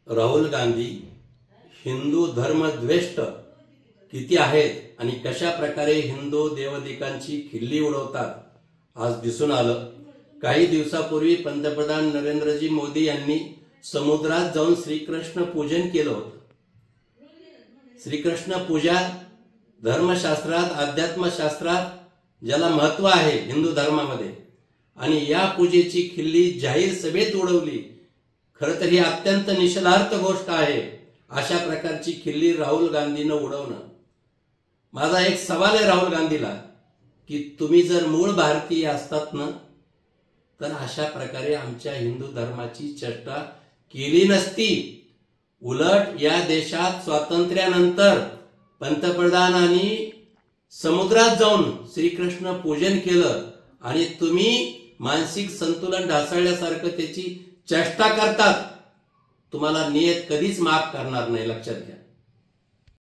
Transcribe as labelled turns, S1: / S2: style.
S1: राहुल गांधी हिंदू धर्मद्वेष्ट किती आहेत आणि कशा प्रकारे हिंदू देवदिकांची खिल्ली उडवतात आज दिसून आलं। काही दिवसापूर्वी पंतप्रधान नरेंद्रजी मोदी यांनी समुद्रात जाऊन श्रीकृष्ण पूजन केलं होतं। श्रीकृष्ण पूजा धर्मशास्त्रात अध्यात्मशास्त्रात ज्याला महत्व आहे हिंदू धर्मामध्ये, आणि या पूजेची खिल्ली जाहीर सभेत उडवली। खरं तर ही अत्यंत निषेधार्थ गोष्ट आहे। अशा प्रकारची खिल्ली राहुल गांधीनं उडवणं। माझा एक सवाल आहे राहुल गांधीला की तुम्ही जर मूळ भारतीय असतात ना तर अशा प्रकारे आमच्या हिंदू धर्माची चेष्टा केली नसती। उलट या देशात स्वातंत्र्यानंतर पंतप्रधानांनी समुद्रात जाऊन श्रीकृष्ण पूजन केलं आणि तुम्ही मानसिक संतुलन ढासळल्यासारखं त्याची चेष्टा करतात। तुम्हाला नियत कधीच माफ करणार नाही, लक्षात घ्या।